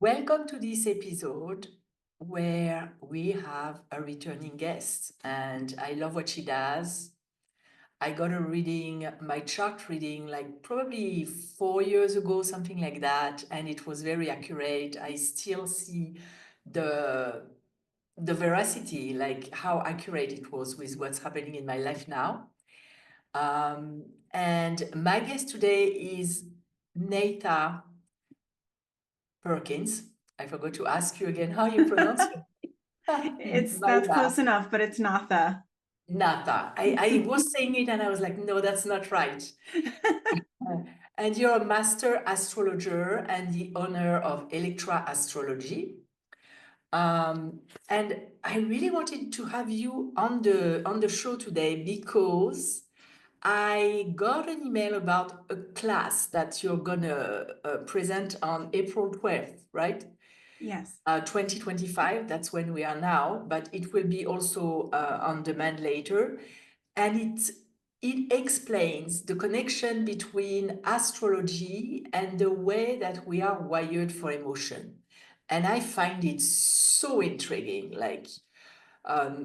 Welcome to this episode where we have a returning guest, and I love what she does. I got a reading, my chart reading, like probably 4 years ago, something like that, and it was very accurate. I still see the the veracity, like how accurate it was with what's happening in my life now. And my guest today is Natha Perkins. I forgot to ask you again how you pronounce it. That's My close enough, but it's Natha. Natha. I was saying it and I was like, no, that's not right. And you're a master astrologer and the owner of Electra Astrology. And I really wanted to have you on the show today because I got an email about a class that you're gonna present on April 12th, right? Yes. 2025, that's when we are now, but it will be also on demand later. And it explains the connection between astrology and the way that we are wired for emotion. And I find it so intriguing. Like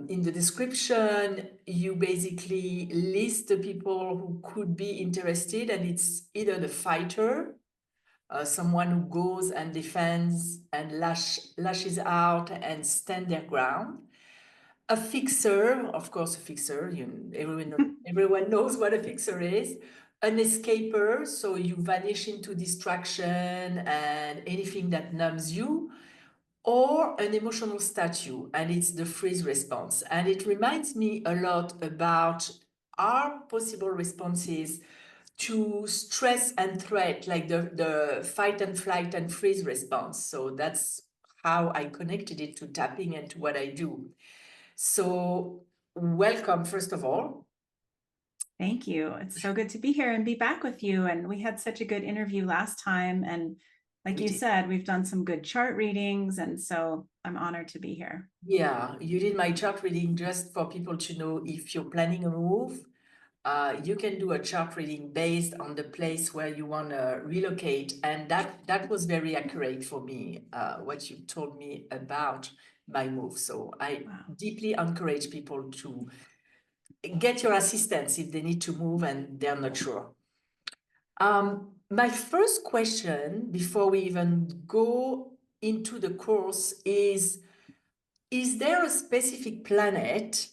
in the description, you basically list the people who could be interested, and it's either the fighter, someone who goes and defends and lashes out and stand their ground. A fixer, of course, a fixer. Everyone knows what a fixer is. An escaper, so you vanish into distraction and anything that numbs you, or an emotional statue, and it's the freeze response. And it reminds me a lot about our possible responses to stress and threat, like the fight and flight and freeze response. So that's how I connected it to tapping and to what I do. So welcome, first of all. Thank you. It's so good to be here and be back with you. And we had such a good interview last time. And like We you did. said, we've done some good chart readings. And so I'm honored to be here. Yeah, you did my chart reading just for people to know if you're planning a move. You can do a chart reading based on the place where you want to relocate. And that was very accurate for me, what you told me about my move. So I Wow. deeply encourage people to get your assistance if they need to move and they're not sure. My first question before we even go into the course is there a specific planet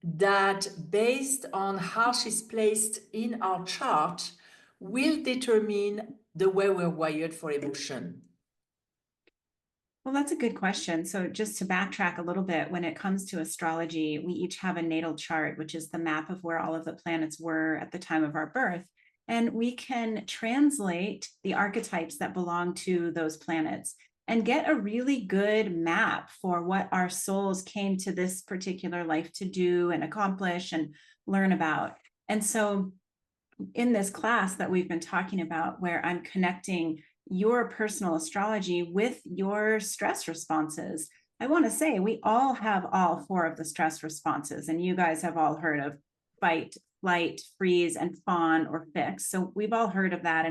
that, based on how she's placed in our chart, will determine the way we're wired for emotion? Well, that's a good question. So, just to backtrack a little bit, when it comes to astrology, we each have a natal chart, which is the map of where all of the planets were at the time of our birth. And we can translate the archetypes that belong to those planets and get a really good map for what our souls came to this particular life to do and accomplish and learn about. And so, in this class that we've been talking about, where I'm connecting your personal astrology with your stress responses, I want to say we all have all four of the stress responses, and you guys have all heard of fight, flight, freeze, and fawn or fix. So we've all heard of that.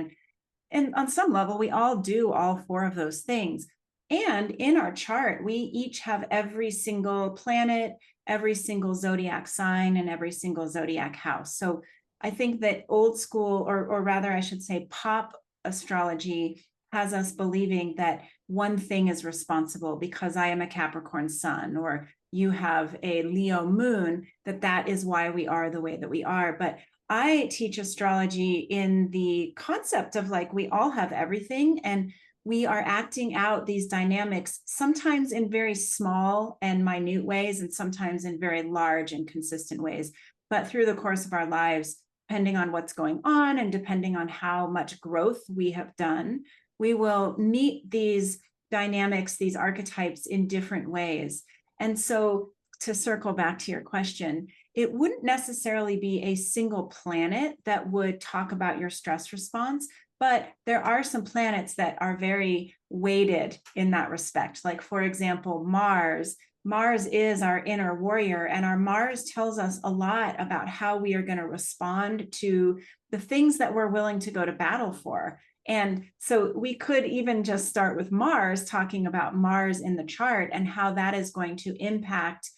And on some level, we all do all four of those things. And in our chart, we each have every single planet, every single zodiac sign, and every single zodiac house. So I think that old school, or rather, I should say, pop astrology has us believing that one thing is responsible because I am a Capricorn sun, or you have a Leo moon, that is why we are the way that we are. But I teach astrology in the concept of like we all have everything, and we are acting out these dynamics, sometimes in very small and minute ways, and sometimes in very large and consistent ways. But through the course of our lives, depending on what's going on and depending on how much growth we have done, we will meet these dynamics, these archetypes in different ways. And so, to circle back to your question, it wouldn't necessarily be a single planet that would talk about your stress response, but there are some planets that are very weighted in that respect. Like, for example, Mars. Mars is our inner warrior, and our Mars tells us a lot about how we are going to respond to the things that we're willing to go to battle for. And so we could even just start with Mars, talking about Mars in the chart and how that is going to impact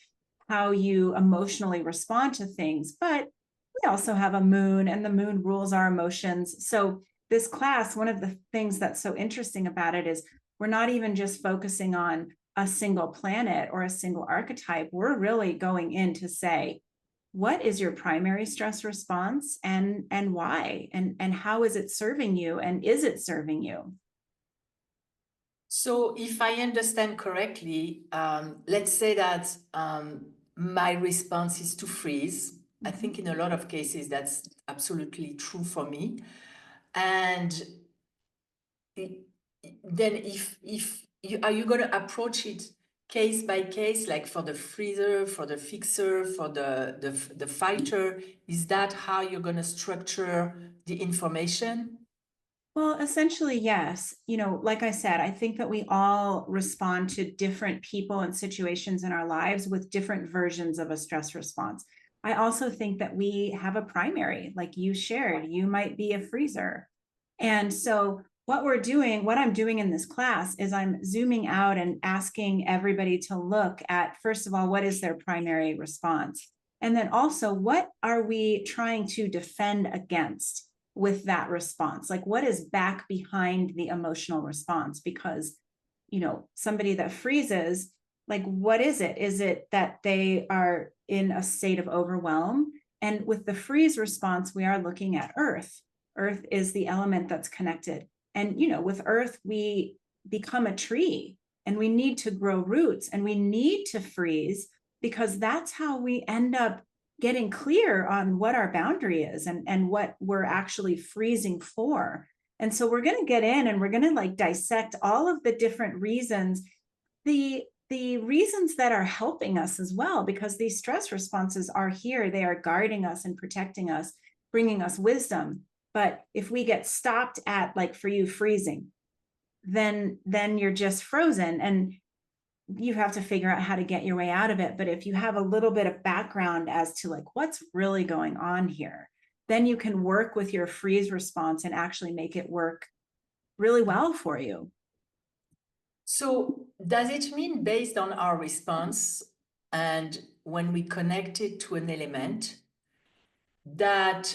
how you emotionally respond to things. But we also have a moon, and the moon rules our emotions. So this class, one of the things that's so interesting about it is we're not even just focusing on a single planet or a single archetype. We're really going in to say, what is your primary stress response, and why, and how is it serving you, and is it serving you? So if I understand correctly, let's say that my response is to freeze. I think in a lot of cases that's absolutely true for me. And then if you are you going to approach it case by case, like for the freezer, for the fixer, for the fighter? Is that how you're going to structure the information? Well, essentially, yes. Like I said, I think that we all respond to different people and situations in our lives with different versions of a stress response. I also think that we have a primary, like you shared, you might be a freezer. And so, what I'm doing in this class is I'm zooming out and asking everybody to look at, first of all, what is their primary response? And then also, what are we trying to defend against with that response? Like, what is back behind the emotional response? Because, somebody that freezes, like, what is it? Is it that they are in a state of overwhelm? And with the freeze response, we are looking at Earth. Earth is the element that's connected. And, with Earth, we become a tree, and we need to grow roots, and we need to freeze, because that's how we end up getting clear on what our boundary is, and what we're actually freezing for. And so we're going to get in, and we're going to like dissect all of the different reasons, the reasons that are helping us as well, because these stress responses are here. They are guarding us and protecting us, bringing us wisdom. But if we get stopped at, like for you, freezing, then you're just frozen, and you have to figure out how to get your way out of it. But if you have a little bit of background as to like what's really going on here, then you can work with your freeze response and actually make it work really well for you. So does it mean, based on our response and when we connect it to an element, that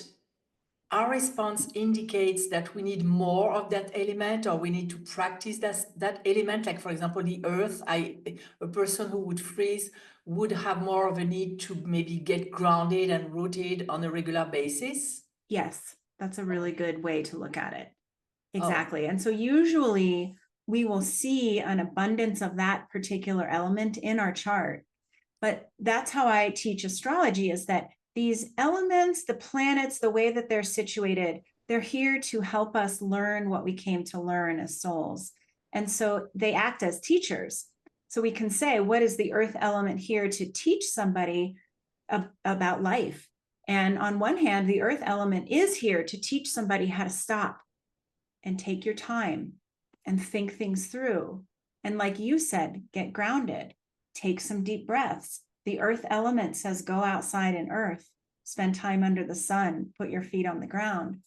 our response indicates that we need more of that element, or we need to practice that element? Like, for example, the earth, a person who would freeze would have more of a need to maybe get grounded and rooted on a regular basis. Yes, that's a really good way to look at it. Oh, Exactly. And so usually we will see an abundance of that particular element in our chart. But that's how I teach astrology, is that these elements, the planets, the way that they're situated, they're here to help us learn what we came to learn as souls. And so they act as teachers. So we can say, what is the earth element here to teach somebody about life? And on one hand, the earth element is here to teach somebody how to stop and take your time and think things through. And like you said, get grounded, take some deep breaths. The earth element says, go outside and earth, spend time under the sun, put your feet on the ground.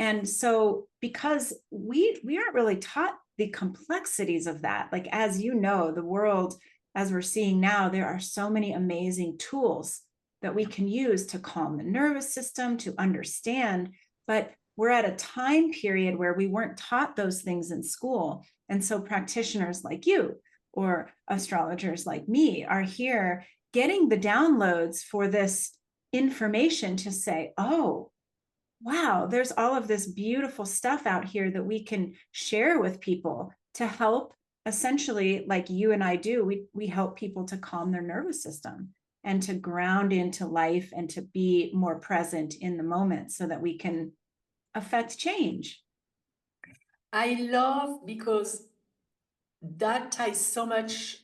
And so, because we aren't really taught the complexities of that, like, as you know, the world, as we're seeing now, there are so many amazing tools that we can use to calm the nervous system, to understand. But we're at a time period where we weren't taught those things in school. And so practitioners like you, or astrologers like me, are here getting the downloads for this information to say, oh, wow, there's all of this beautiful stuff out here that we can share with people to help. Essentially, like you and I do, we help people to calm their nervous system and to ground into life and to be more present in the moment so that we can affect change. I love, because that ties so much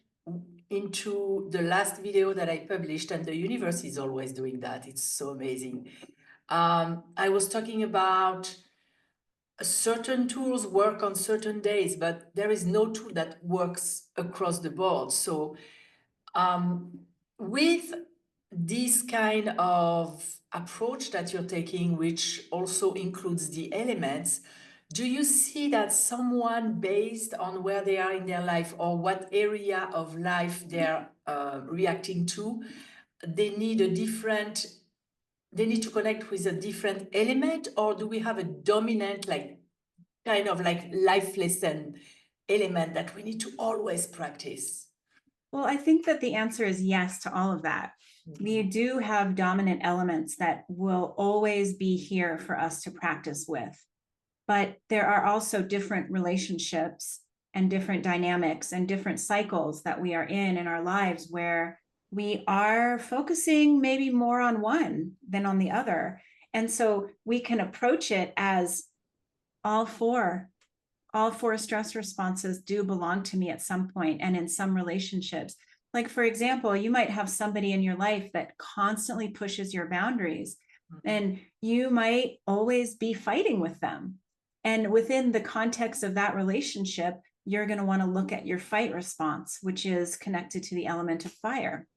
into the last video that I published, and the universe is always doing that. It's so amazing. I was talking about certain tools work on certain days, but there is no tool that works across the board. So with this kind of approach that you're taking, which also includes the elements, Do you see that someone, based on where they are in their life or what area of life they're reacting to, they need a different, they need to connect with a different element, or do we have a dominant, like, kind of like life lesson element that we need to always practice? Well, I think that the answer is yes to all of that. We do have dominant elements that will always be here for us to practice with. But there are also different relationships and different dynamics and different cycles that we are in our lives where we are focusing maybe more on one than on the other. And so we can approach it as all four stress responses do belong to me at some point and in some relationships. Like, for example, you might have somebody in your life that constantly pushes your boundaries, and you might always be fighting with them. And within the context of that relationship, you're going to want to look at your fight response, which is connected to the element of fire.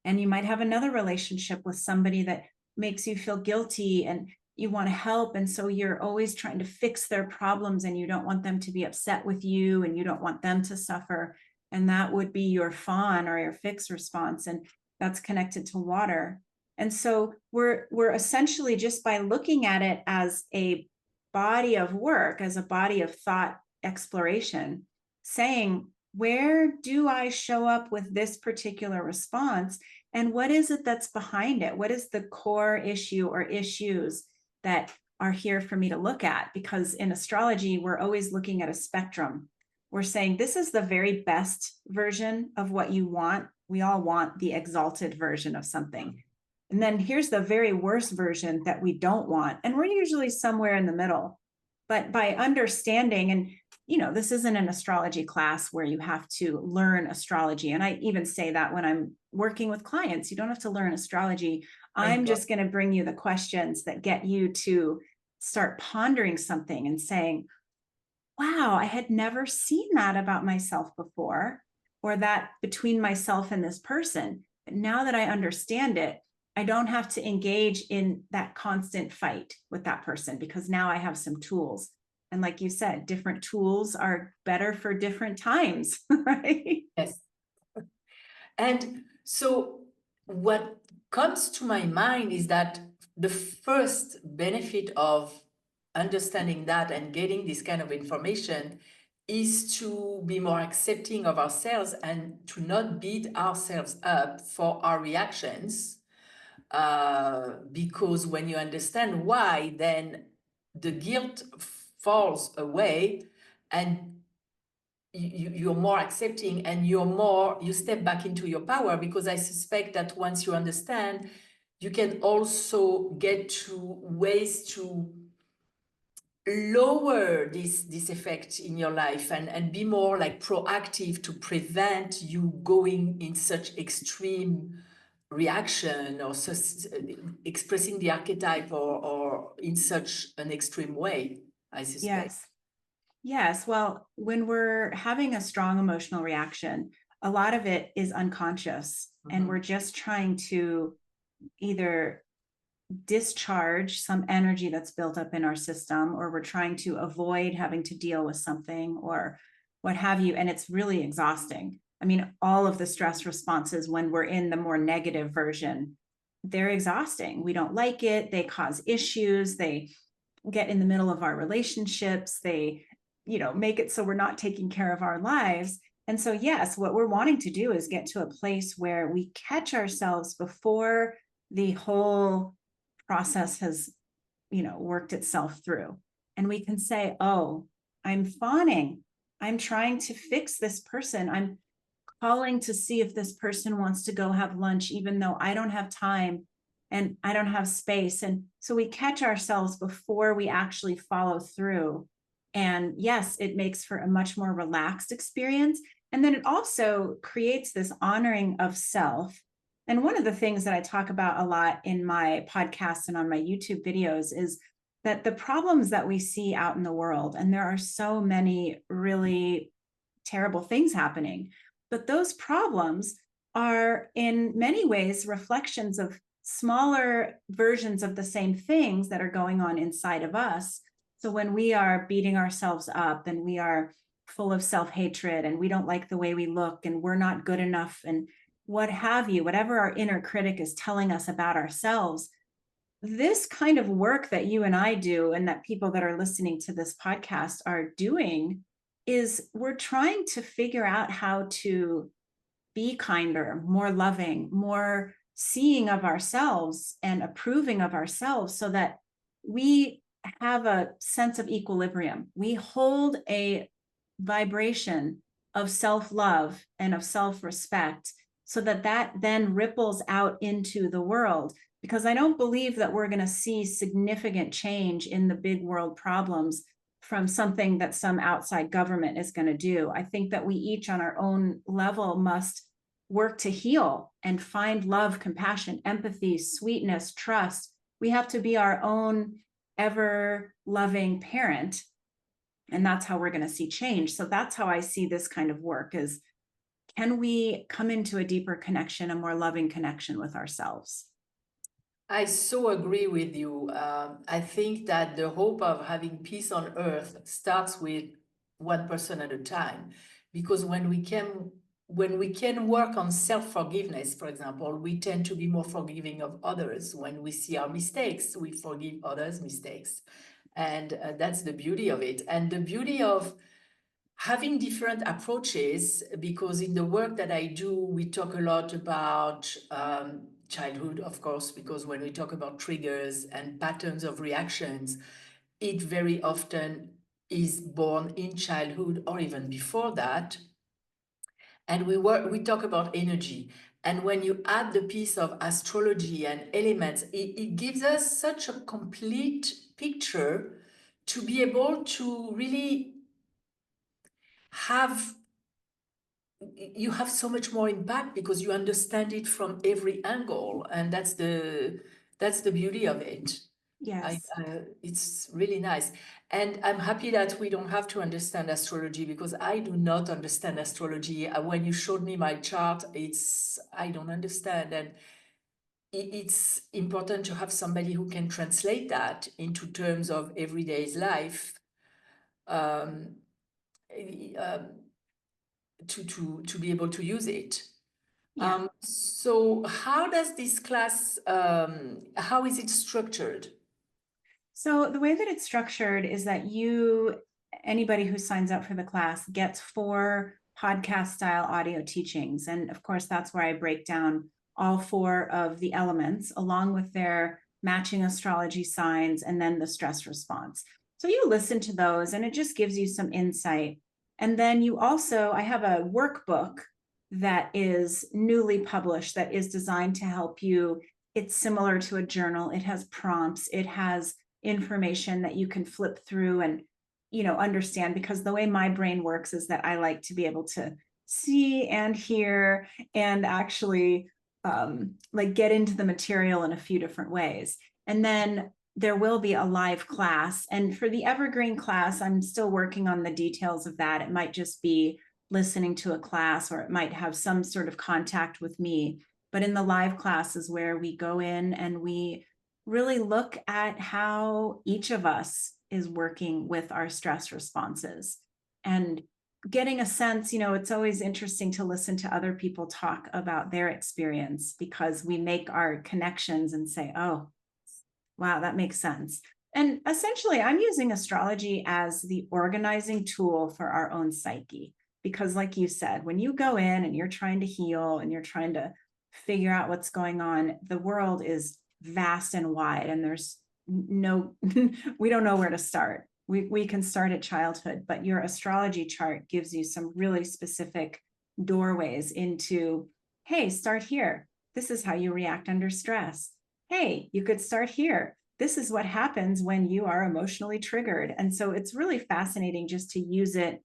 And you might have another relationship with somebody that makes you feel guilty and you want to help. And so you're always trying to fix their problems and you don't want them to be upset with you and you don't want them to suffer. And that would be your fawn or your fix response. And that's connected to water. And so we're essentially, just by looking at it as a body of work, as a body of thought exploration, saying, where do I show up with this particular response? And what is it that's behind it? What is the core issue or issues that are here for me to look at? Because in astrology, we're always looking at a spectrum. We're saying this is the very best version of what you want. We all want the exalted version of something. And then here's the very worst version that we don't want. And we're usually somewhere in the middle. But by understanding, and this isn't an astrology class where you have to learn astrology. And I even say that when I'm working with clients, you don't have to learn astrology. I'm just going to bring you the questions that get you to start pondering something and saying, wow, I had never seen that about myself before, or that between myself and this person. But now that I understand it, I don't have to engage in that constant fight with that person because now I have some tools. And like you said, different tools are better for different times, right? Yes. And so what comes to my mind is that the first benefit of understanding that and getting this kind of information is to be more accepting of ourselves and to not beat ourselves up for our reactions. Because when you understand why, then the guilt falls away and you're more accepting and you step back into your power, because I suspect that once you understand, you can also get to ways to lower this effect in your life and be more like proactive to prevent you going in such extreme reaction or expressing the archetype or in such an extreme way, I suspect. Yes. Well, when we're having a strong emotional reaction, a lot of it is unconscious, and we're just trying to either discharge some energy that's built up in our system, or we're trying to avoid having to deal with something or what have you. And it's really exhausting. I mean, all of the stress responses when we're in the more negative version, they're exhausting. We don't like it. They cause issues. They get in the middle of our relationships. They, make it so we're not taking care of our lives. And so, yes, what we're wanting to do is get to a place where we catch ourselves before the whole process has, worked itself through. And we can say, oh, I'm fawning. I'm trying to fix this person. I'm calling to see if this person wants to go have lunch, even though I don't have time and I don't have space. And so we catch ourselves before we actually follow through. And yes, it makes for a much more relaxed experience. And then it also creates this honoring of self. And one of the things that I talk about a lot in my podcast and on my YouTube videos is that the problems that we see out in the world, and there are so many really terrible things happening, but those problems are in many ways reflections of smaller versions of the same things that are going on inside of us. So when we are beating ourselves up and we are full of self-hatred and we don't like the way we look and we're not good enough and what have you, whatever our inner critic is telling us about ourselves, this kind of work that you and I do and that people that are listening to this podcast are doing is we're trying to figure out how to be kinder, more loving, more seeing of ourselves and approving of ourselves so that we have a sense of equilibrium. We hold a vibration of self-love and of self-respect so that that then ripples out into the world, because I don't believe that we're going to see significant change in the big world problems from something that some outside government is going to do. I think that we each on our own level must work to heal and find love, compassion, empathy, sweetness, trust. We have to be our own ever loving parent. And that's how we're going to see change. So that's how I see this kind of work is, can we come into a deeper connection, a more loving connection with ourselves? I so agree with you. I think that the hope of having peace on earth starts with one person at a time, because when we can work on self-forgiveness, for example, we tend to be more forgiving of others. When we see our mistakes, we forgive others' mistakes. And that's the beauty of it. And the beauty of having different approaches, because in the work that I do, we talk a lot about childhood, of course, because when we talk about triggers and patterns of reactions, it very often is born in childhood or even before that. And we talk about energy. And when you add the piece of astrology and elements, it gives us such a complete picture to be able to really have you have so much more impact because you understand it from every angle, and that's the beauty of it. Yes. It's really nice, and I'm happy that we don't have to understand astrology, because I do not understand astrology. When you showed me my chart, I don't understand, and it's important to have somebody who can translate that into terms of everyday's life. Um, um, to be able to use it. Yeah. So how does this class, how is it structured? So the way that it's structured is that anybody who signs up for the class gets 4 podcast style audio teachings. And of course, that's where I break down all 4 of the elements along with their matching astrology signs and then the stress response. So you listen to those and it just gives you some insight. And then I have a workbook that is newly published that is designed to help you. It's similar to a journal. It has prompts. It has information that you can flip through and understand, because the way my brain works is that I like to be able to see and hear and actually like get into the material in a few different ways. And then there will be a live class, and for the evergreen class I'm still working on the details of that. It might just be listening to a class, or it might have some sort of contact with me. But in the live class is where we go in and we really look at how each of us is working with our stress responses and getting a sense. It's always interesting to listen to other people talk about their experience, because we make our connections and say, oh, wow, that makes sense. And essentially, I'm using astrology as the organizing tool for our own psyche. Because, like you said, when you go in and you're trying to heal and you're trying to figure out what's going on, the world is vast and wide, and there's no, we don't know where to start. We can start at childhood, but your astrology chart gives you some really specific doorways into, hey, start here. This is how you react under stress. Hey, you could start here. This is what happens when you are emotionally triggered. And so it's really fascinating just to use it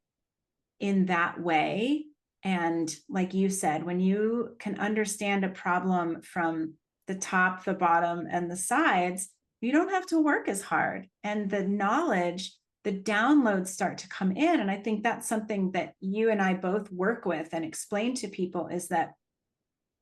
in that way. And like you said, when you can understand a problem from the top, the bottom, and the sides, you don't have to work as hard. And the knowledge, the downloads start to come in. And I think that's something that you and I both work with and explain to people, is that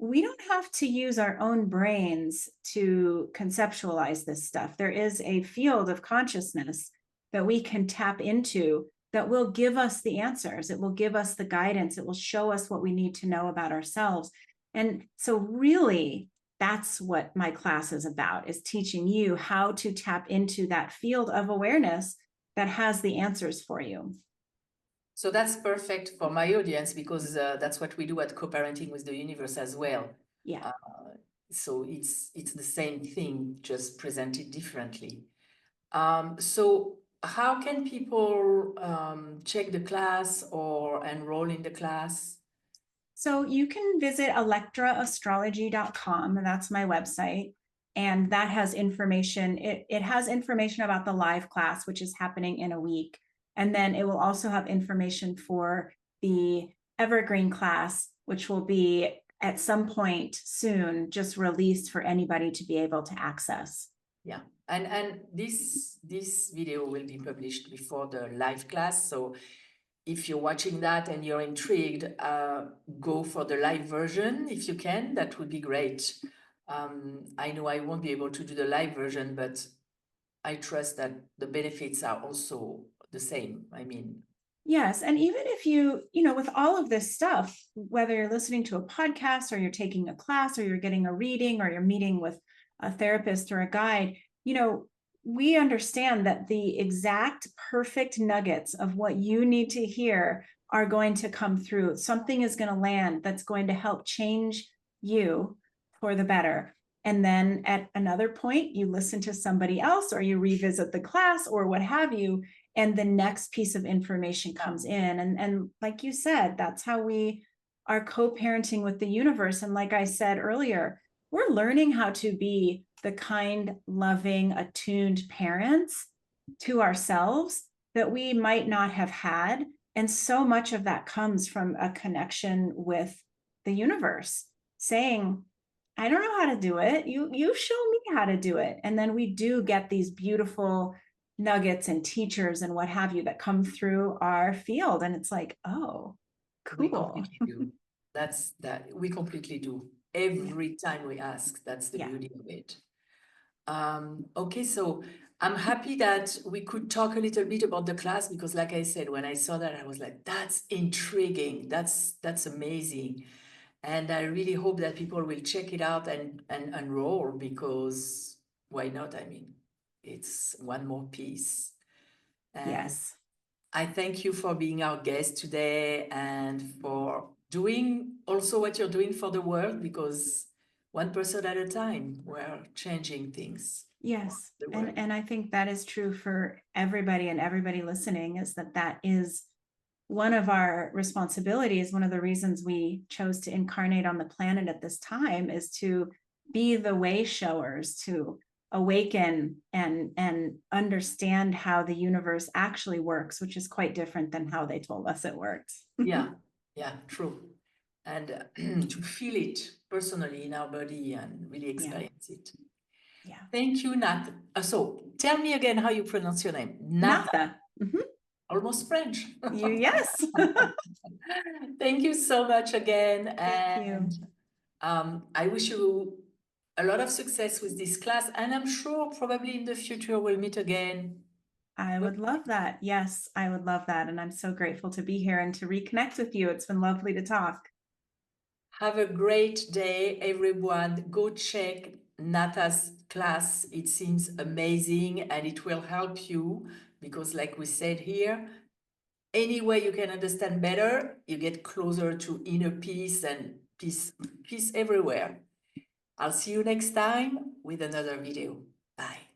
we don't have to use our own brains to conceptualize this stuff. There is a field of consciousness that we can tap into that will give us the answers. It will give us the guidance. It will show us what we need to know about ourselves. And so really, that's what my class is about, is teaching you how to tap into that field of awareness that has the answers for you. So that's perfect for my audience, because that's what we do at Co-Parenting with the Universe as well. Yeah. So it's the same thing, just presented differently. So how can people check the class or enroll in the class? So you can visit electraastrology.com, and that's my website. And that has information. It has information about the live class, which is happening in a week. And then it will also have information for the evergreen class, which will be at some point soon just released for anybody to be able to access. Yeah, and this video will be published before the live class. So if you're watching that and you're intrigued, go for the live version if you can. That would be great. I know I won't be able to do the live version, but I trust that the benefits are also the same. I mean, yes. And even if with all of this stuff, whether you're listening to a podcast or you're taking a class or you're getting a reading or you're meeting with a therapist or a guide, we understand that the exact perfect nuggets of what you need to hear are going to come through. Something is going to land that's going to help change you for the better. And then at another point, you listen to somebody else or you revisit the class or what have you, and the next piece of information comes in. And like you said, that's how we are co-parenting with the universe. And like I said earlier, we're learning how to be the kind, loving, attuned parents to ourselves that we might not have had. And so much of that comes from a connection with the universe saying, I don't know how to do it. You show me how to do it. And then we do get these beautiful nuggets and teachers and what have you that come through our field. And it's like, oh, cool. we completely do. That's that. We completely do. Every time we ask, that's the beauty of it. Okay, so I'm happy that we could talk a little bit about the class, because like I said, when I saw that, I was like, that's intriguing. That's amazing. And I really hope that people will check it out and enroll, because why not? I mean, it's one more piece. And yes. I thank you for being our guest today and for doing also what you're doing for the world, because one person at a time, we're changing things. Yes. And I think that is true for everybody, and everybody listening, is that is one of our responsibilities. One of the reasons we chose to incarnate on the planet at this time is to be the way showers, to awaken and understand how the universe actually works, which is quite different than how they told us it works. Yeah, true. And to feel it personally in our body and really experience it. Yeah. Thank you, Nat. So tell me again how you pronounce your name. Natha. Almost French. Yes. Thank you so much again. Thank you. I wish you a lot of success with this class, and I'm sure probably in the future we'll meet again. I would love that. Yes, I would love that. And I'm so grateful to be here and to reconnect with you. It's been lovely to talk. Have a great day, everyone. Go check Natha's class. It seems amazing, and it will help you, because like we said here, any way you can understand better, you get closer to inner peace and peace everywhere. I'll see you next time with another video. Bye.